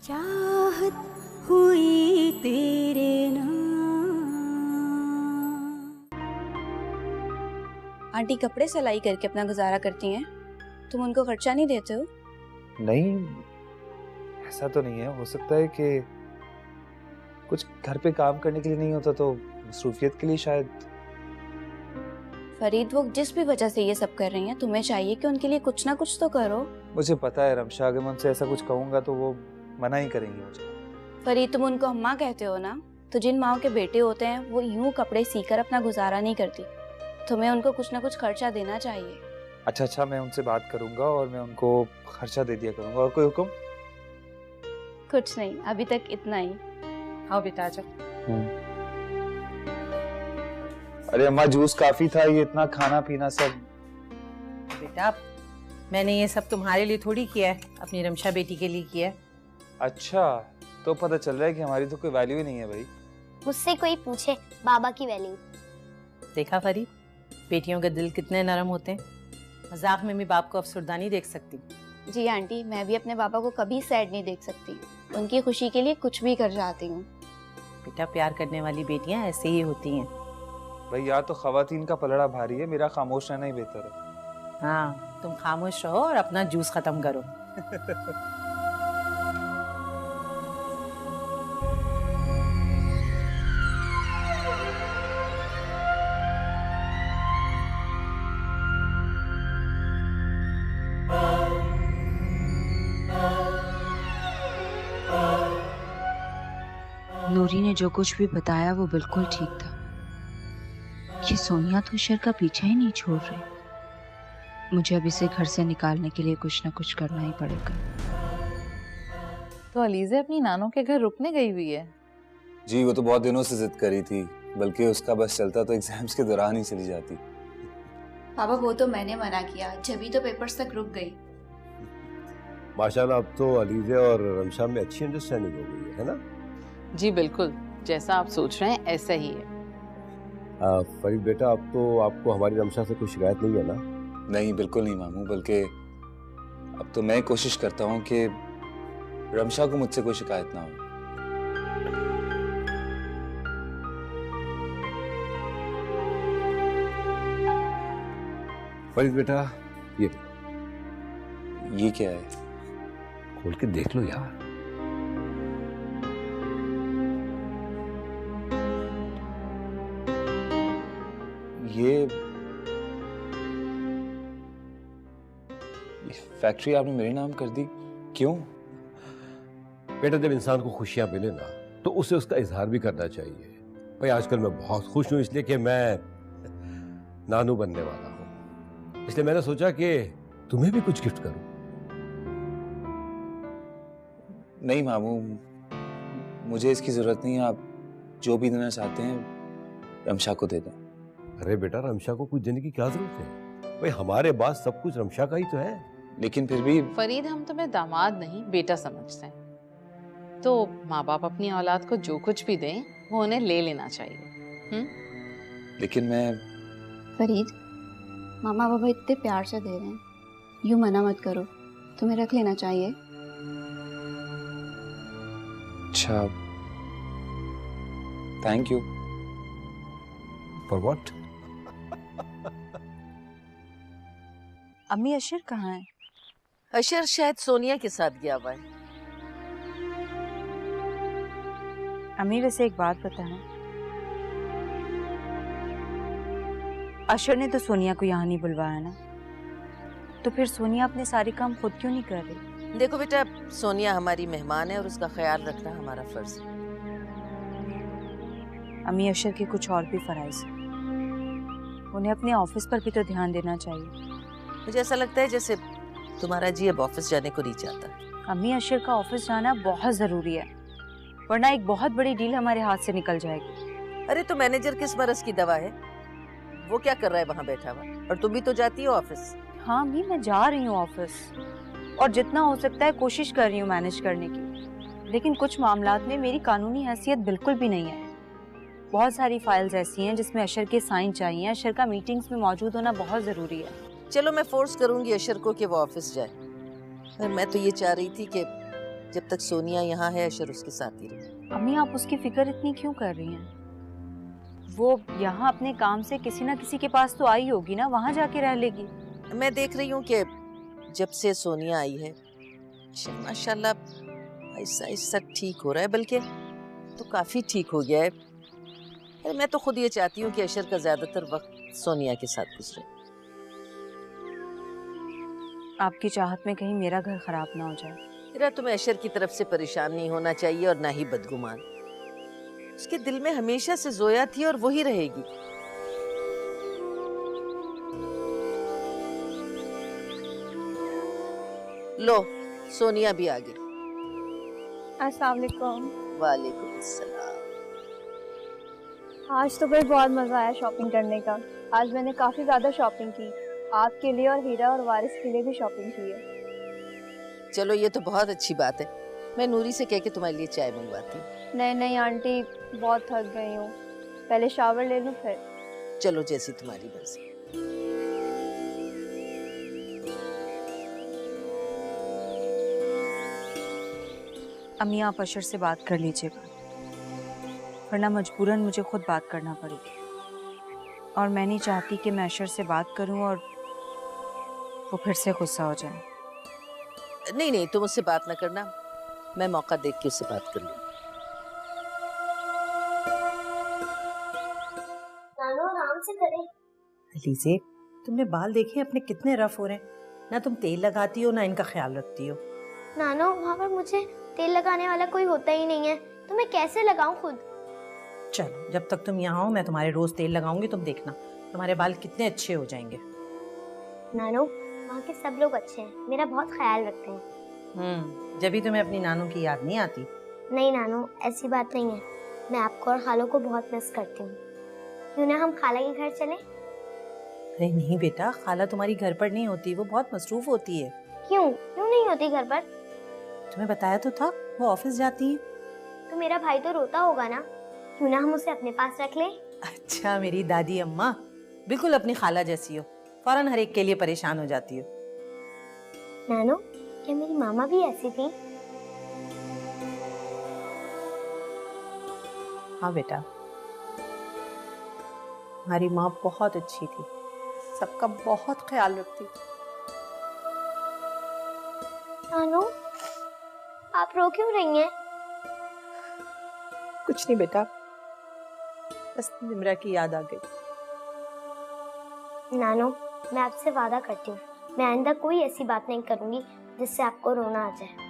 चाहत हुई तेरे नाम। आंटी कपड़े सिलाई करके अपना गुजारा करती हैं, तुम उनको खर्चा नहीं देते हो? नहीं, ऐसा तो नहीं है। हो सकता है कि कुछ घर पे काम करने के लिए नहीं होता तो मसरूफियत के लिए शायद। फरीद, वो जिस भी वजह से ये सब कर रही हैं, तुम्हें चाहिए कि उनके लिए कुछ ना कुछ तो करो। मुझे पता है रमशा, अगर मैं उनसे ऐसा कुछ कहूंगा तो वो मना ही करेंगी मुझे। फरीद, तुम उनको अम्मा कहते हो ना, तो जिन माओ के बेटे होते हैं वो यूं कपड़े सीकर अपना गुजारा नहीं करती। तुम्हें उनको कुछ ना कुछ खर्चा देना चाहिए। अच्छा, मैं उनसे बात करूंगा और मैं उनको खर्चा दे दिया करूंगा। और कोई हुक्म? कुछ नहीं, अभी तक इतना ही। आओ बेटा, आ जाओ। अरे अम्मा, जूस काफी था, ये इतना खाना पीना सब। बेटा, मैंने ये सब तुम्हारे लिए थोड़ी किया है, अपनी रमशा बेटी के लिए किया है। अच्छा, तो पता चल रहा है कि हमारी तो कोई वैल्यू ही नहीं है भाई। मुझसे कोई पूछे बाबा की वैल्यू। देखा फरीद, बेटियों के दिल कितने नरम होते हैं। मजाक में भी बाप को अफसरदा नहीं देख सकती। जी आंटी, मैं भी अपने पापा को कभी सैड नहीं देख सकती। उनकी खुशी के लिए कुछ भी कर जाती हूँ। बेटा, प्यार करने वाली बेटियां ऐसे ही होती हैं। भाई, या तो खवातीन का पलड़ा भारी है, मेरा खामोश रहना ही बेहतर है। हाँ, तुम खामोश रहो और अपना जूस खत्म करो। नूरी ने जो कुछ भी बताया वो बिल्कुल ठीक था। ये सोनिया तो अशर का पीछा ही नहीं छोड़ रही। मुझे अब इसे घर से निकालने के लिए कुछ ना कुछ करना ही पड़ेगा। तो अलीज़ा अपनी नानों के घर रुकने गई हुई है? जी, वो तो बहुत दिनों से जिद करी थी, बल्कि उसका बस चलता तो एग्जाम्स के दौरान ही चली जाती। पापा, वो तो मैंने मना किया, जब तो पेपर्स तक रुक गई। माशाल्लाह, अब तो अलीज़ा और रमशा में अच्छी अंडरस्टैंडिंग हो गई है ना? जी बिल्कुल, जैसा आप सोच रहे हैं ऐसा ही है। फरीद बेटा, अब तो आपको हमारी रमशा से कोई शिकायत नहीं है ना? नहीं, बिल्कुल नहीं मामू, बल्कि अब तो मैं कोशिश करता हूँ कि रमशा को मुझसे कोई शिकायत ना हो। फरीद बेटा, ये क्या है? खोल के देख लो यार। ये फैक्ट्री आपने मेरे नाम कर दी, क्यों? बेटा, जब इंसान को खुशियां मिले ना तो उसे उसका इजहार भी करना चाहिए। भाई, आजकल मैं बहुत खुश हूं इसलिए कि मैं नानू बनने वाला हूं, इसलिए मैंने सोचा कि तुम्हें भी कुछ गिफ्ट करूं। नहीं मामू, मुझे इसकी जरूरत नहीं है। आप जो भी देना चाहते हैं रमशा को दे दें। अरे बेटा, रमशा को कुछ देने की क्या जरूरत है? भाई, हमारे पास सब कुछ रमशा का ही तो है। लेकिन फिर भी फरीद, हम तुम्हें दामाद नहीं बेटा समझते हैं, तो माँ बाप अपनी औलाद को जो कुछ भी दें वो उन्हें ले लेना चाहिए। लेकिन मैं फरीद, मामा बाबा इतने प्यार से दे रहे हैं, यूं मना मत करो, तुम्हें रख लेना चाहिए। अच्छा, थैंक यू। For what? अम्मी, अशर कहाँ है? अशर शायद सोनिया के साथ गया हुआ है। अम्मी, वैसे एक बात बताना, अशर ने तो सोनिया को यहाँ नहीं बुलवाया ना, तो फिर सोनिया अपने सारे काम खुद क्यों नहीं कर रही? देखो बेटा, सोनिया हमारी मेहमान है और उसका ख्याल रखना हमारा फर्ज है। अम्मी, अशर के कुछ और भी फराइज हैं, उन्हें अपने ऑफिस पर भी तो ध्यान देना चाहिए। मुझे ऐसा लगता है जैसे तुम्हारा जी अब ऑफिस जाने को नहीं चाहता। अम्मी, अशर का ऑफिस जाना बहुत जरूरी है, वरना एक बहुत बड़ी डील हमारे हाथ से निकल जाएगी। अरे तो मैनेजर किस मरज की दवा है? वो क्या कर रहा है वहाँ बैठा हुआ? और तुम भी तो जाती हो ऑफिस। हाँ अम्मी, मैं जा रही हूँ ऑफिस और जितना हो सकता है कोशिश कर रही हूँ मैनेज करने की, लेकिन कुछ मामलात में मेरी कानूनी हैसियत बिल्कुल भी नहीं है। बहुत सारी फाइल्स ऐसी हैं जिसमें अशर के साइन चाहिए। अशर का मीटिंग्स में मौजूद होना बहुत जरूरी है। चलो, मैं फोर्स करूंगी अशर को कि वो ऑफिस जाए, पर मैं तो ये चाह रही थी कि जब तक सोनिया यहाँ है अशर उसके साथ ही रहे। अम्मी आप उसकी फिक्र इतनी क्यों कर रही हैं? वो यहाँ अपने काम से किसी ना किसी के पास तो आई होगी ना, वहाँ जाके रह लेगी। मैं देख रही हूँ कि जब से सोनिया आई है अशर माशाल्लाह ऐसा ऐसा ठीक हो रहा है, बल्कि तो काफी ठीक हो गया है। मैं तो खुद ये चाहती हूँ कि अशर का ज्यादातर वक्त सोनिया के साथ गुजरे। आपकी चाहत में कहीं मेरा घर खराब ना हो जाए। मेरा तुम्हें अशर की तरफ से परेशान नहीं होना चाहिए और ना ही बदगुमान। उसके दिल में हमेशा से जोया थी और वही रहेगी। लो सोनिया भी आ गई। अस्सलाम वालेकुम। वालेकुम अस्सलाम। आज तो फिर बहुत मज़ा आया शॉपिंग करने का। आज मैंने काफ़ी ज़्यादा शॉपिंग की, आपके लिए और हीरा और वारिस के लिए भी शॉपिंग की है। चलो ये तो बहुत अच्छी बात है। मैं नूरी से कह के तुम्हारे लिए चाय मंगवाती हूँ। नहीं नहीं आंटी, बहुत थक गई हूँ, पहले शावर ले लूँ फिर। चलो जैसी तुम्हारी मर्जी। अम्मी आप अशर से बात कर लीजिएगा, वरना मजबूरन मुझे खुद बात करना पड़ेगी। और मैं नहीं चाहती कि मैं अशर से बात करूं और वो फिर से गुस्सा हो जाए। नहीं नहीं तुम उससे बात ना करना, मैं मौका देख के उससे बात कर लूँ। आराम से करें। अलीज़े, तुमने बाल देखे अपने कितने रफ हो रहे हैं। ना तुम तेल लगाती हो ना इनका ख्याल रखती हो। नानो वहाँ पर मुझे तेल लगाने वाला कोई होता ही नहीं है, तो मैं कैसे लगाऊं खुद? चलो जब तक तुम यहाँ हो मैं तुम्हारे रोज तेल लगाऊंगी, तुम देखना तुम्हारे बाल कितने अच्छे हो जाएंगे। नानो वहाँ के सब लोग अच्छे हैं, मेरा बहुत ख्याल रखते हैं। जब भी तुम्हें अपनी नानू की याद नहीं आती? नहीं नानो ऐसी बात नहीं है, मैं आपको और खालों को बहुत मिस करती हूँ। क्यों ना हम खाला के घर चलें? अरे नहीं बेटा, खाला तुम्हारी घर पर नहीं होती, वो बहुत मसरूफ होती है। क्यों क्यों नहीं होती घर पर? तुम्हें बताया तो था, वो ऑफिस जाती है। तो मेरा भाई तो रोता होगा ना, क्यों ना हम उसे अपने पास रख लें? अच्छा मेरी दादी अम्मा बिल्कुल अपनी खाला जैसी हो, फौरन हर एक के लिए परेशान हो जाती हो। नानो क्या मेरी मामा भी ऐसी थी? हाँ बेटा, हमारी माँ बहुत अच्छी थी, सबका बहुत ख्याल रखती थी। नानो आप रो क्यों रही हैं? कुछ नहीं बेटा, बस निम्रा की याद आ गई। नानो मैं आपसे वादा करती हूँ, मैं आइंदा कोई ऐसी बात नहीं करूंगी जिससे आपको रोना आ जाए।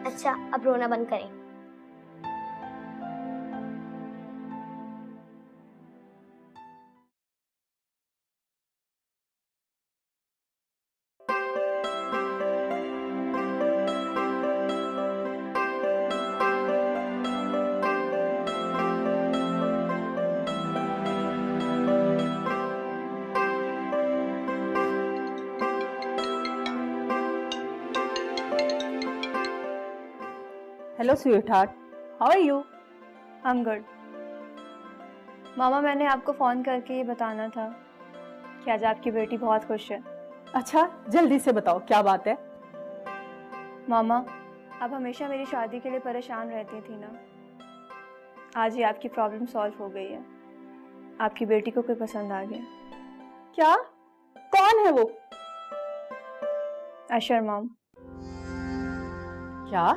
अच्छा अब रोना बंद करें। Hello sweetheart, how are you? I am good. मामा मैंने आपको फ़ोन करके ये बताना था कि आज आपकी बेटी बहुत खुश है। अच्छा जल्दी से बताओ क्या बात है? मामा आप हमेशा मेरी शादी के लिए परेशान रहती थी ना, आज ही आपकी प्रॉब्लम सॉल्व हो गई है। आपकी बेटी को कोई पसंद आ गया। क्या? कौन है वो? अशर मॉम। क्या?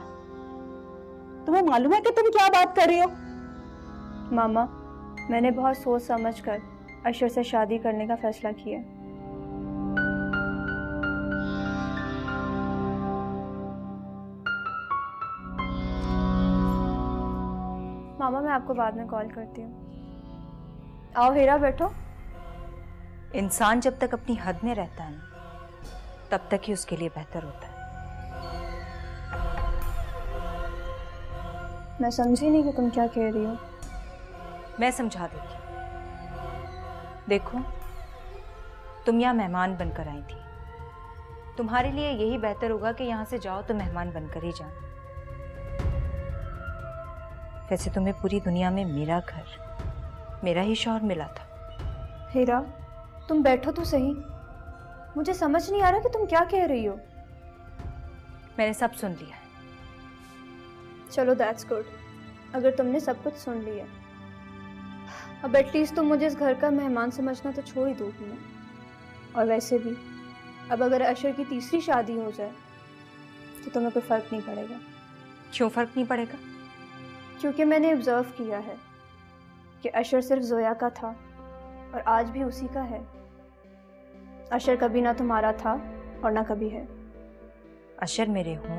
तुम्हें मालूम है कि तुम क्या बात कर रही हो? मामा मैंने बहुत सोच समझ कर अशर से शादी करने का फैसला किया। मामा मैं आपको बाद में कॉल करती हूँ। आओ हीरा बैठो। इंसान जब तक अपनी हद में रहता है ना, तब तक ही उसके लिए बेहतर होता है। मैं समझी नहीं कि तुम क्या कह रही हो। मैं समझा दूंगी। देखो तुम यहाँ मेहमान बनकर आई थी, तुम्हारे लिए यही बेहतर होगा कि यहाँ से जाओ तो मेहमान बनकर ही जाओ। वैसे तुम्हें पूरी दुनिया में मेरा घर, मेरा ही शौहर मिला था। हीरा तुम बैठो तो सही। मुझे समझ नहीं आ रहा कि तुम क्या कह रही हो। मैंने सब सुन लिया। चलो दैट्स गुड, अगर तुमने सब कुछ सुन लिया। अब एटलीस्ट तुम मुझे इस घर का मेहमान समझना तो छोड़ ही दोगी ना। और वैसे भी अब अगर अशर की तीसरी शादी हो जाए तो तुम्हें कोई फ़र्क नहीं पड़ेगा। क्यों फ़र्क नहीं पड़ेगा? क्योंकि मैंने ऑब्जर्व किया है कि अशर सिर्फ जोया का था और आज भी उसी का है। अशर कभी ना तुम्हारा था और ना कभी है। अशर मेरे हों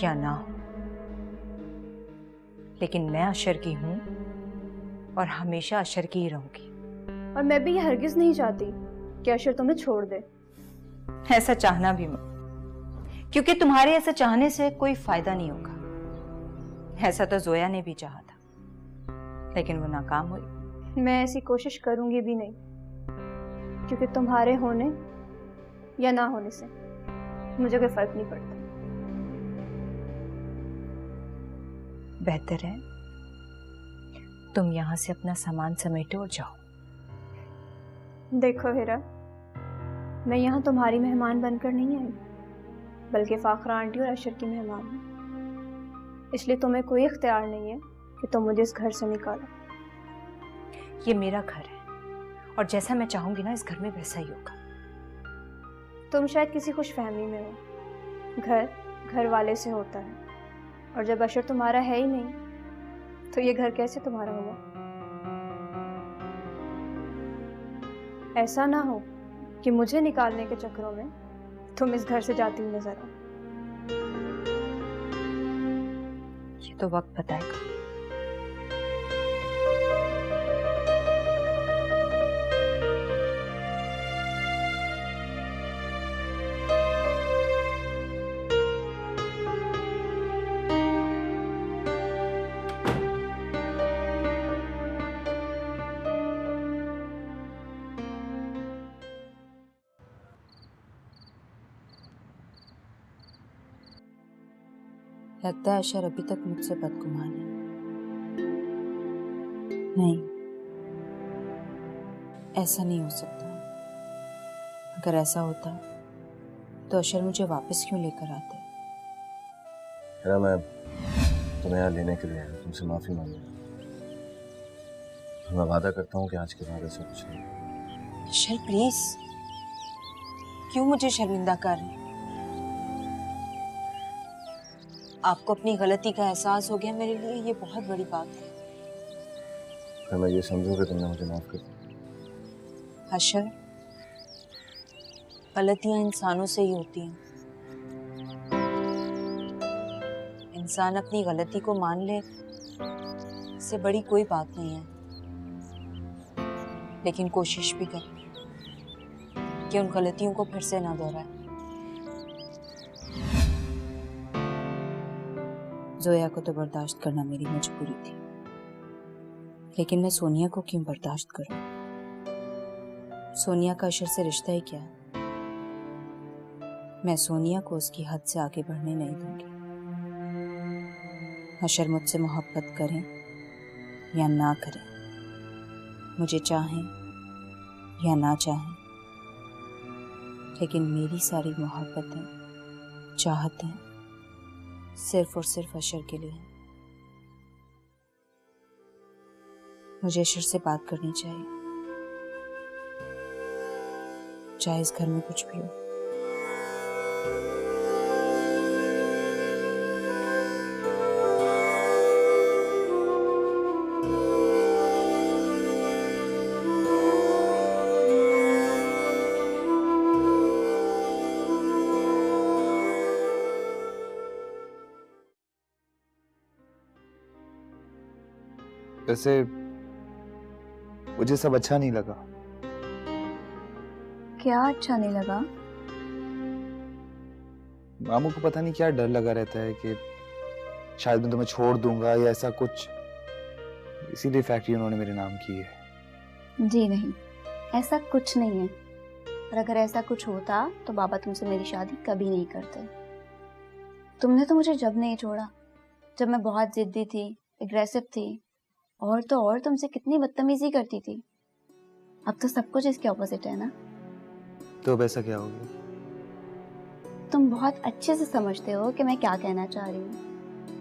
या ना हो, लेकिन मैं अशर की हूं और हमेशा अशर की ही रहूंगी। और मैं भी ये हरगिज नहीं चाहती कि अशर तुम्हें छोड़ दे। ऐसा चाहना भी मत, क्योंकि तुम्हारे ऐसा चाहने से कोई फायदा नहीं होगा। ऐसा तो जोया ने भी चाहा था, लेकिन वो नाकाम हुई। मैं ऐसी कोशिश करूंगी भी नहीं, क्योंकि तुम्हारे होने या ना होने से मुझे कोई फर्क नहीं पड़ता। बेहतर है तुम यहां से अपना सामान समेटो और जाओ। देखो हीरा, मैं यहाँ तुम्हारी मेहमान बनकर नहीं आई, बल्कि फाखरा आंटी और अशर की मेहमान हूँ। इसलिए तुम्हें कोई इख्तियार नहीं है कि तुम मुझे इस घर से निकालो। ये मेरा घर है और जैसा मैं चाहूंगी ना, इस घर में वैसा ही होगा। तुम शायद किसी खुशफहमी में हो। घर घर वाले से होता है, और जब अशर तुम्हारा है ही नहीं तो ये घर कैसे तुम्हारा हुआ? ऐसा ना हो कि मुझे निकालने के चक्करों में तुम इस घर से जाती हुई नजर आओ। ये तो वक्त बताएगा। लगता है अशर अभी तक मुझसे बदगुमान है। नहीं, ऐसा नहीं हो सकता। अगर ऐसा होता तो अशर मुझे वापस क्यों लेकर आते? मैं तुम्हें यहाँ लेने के लिए आया, तुमसे माफी मांगूंगा। मैं वादा करता हूँ कि आज के बाद ऐसा कुछ नहीं। अशर प्लीज, क्यों मुझे शर्मिंदा कर रहे? आपको अपनी गलती का एहसास हो गया, मेरे लिए ये बहुत बड़ी बात है। फिर मैं ये समझूं कि तुमने मुझे माफ कर दिया। अशर, गलतियां इंसानों से ही होती हैं। इंसान अपनी गलती को मान ले, इससे बड़ी कोई बात नहीं है। लेकिन कोशिश भी करे कि उन गलतियों को फिर से ना दोहराए। जोया को तो बर्दाश्त करना मेरी मजबूरी थी, लेकिन मैं सोनिया को क्यों बर्दाश्त करूं? सोनिया का अशर से रिश्ता ही क्या है? मैं सोनिया को उसकी हद से आगे बढ़ने नहीं दूंगी। अशर मुझसे मोहब्बत करें या ना करें, मुझे चाहें या ना चाहें, लेकिन मेरी सारी मोहब्बतें, चाहतें सिर्फ और सिर्फ अशर के लिए। मुझे अशर से बात करनी चाहिए, चाहे इस घर में कुछ भी हो। वैसे मुझे सब अच्छा नहीं लगा। क्या अच्छा नहीं लगा? मामू को पता नहीं क्या डर लगा रहता है कि शायद मैं तुम्हें छोड़ दूंगा या ऐसा कुछ, इसीलिए फैक्ट्री उन्होंने मेरे नाम की है। जी नहीं, ऐसा कुछ नहीं है। और अगर ऐसा कुछ होता तो बाबा तुमसे मेरी शादी कभी नहीं करते। तुमने तो मुझे जब नहीं छोड़ा, जब मैं बहुत जिद्दी थी, एग्रेसिव थी, और तो और तुमसे कितनी बदतमीजी करती थी। अब तो सब कुछ इसके ऑपोजिट है ना। तो अब ऐसा क्या हो गया? तुम बहुत अच्छे से समझते हो कि मैं क्या कहना चाह रही हूँ।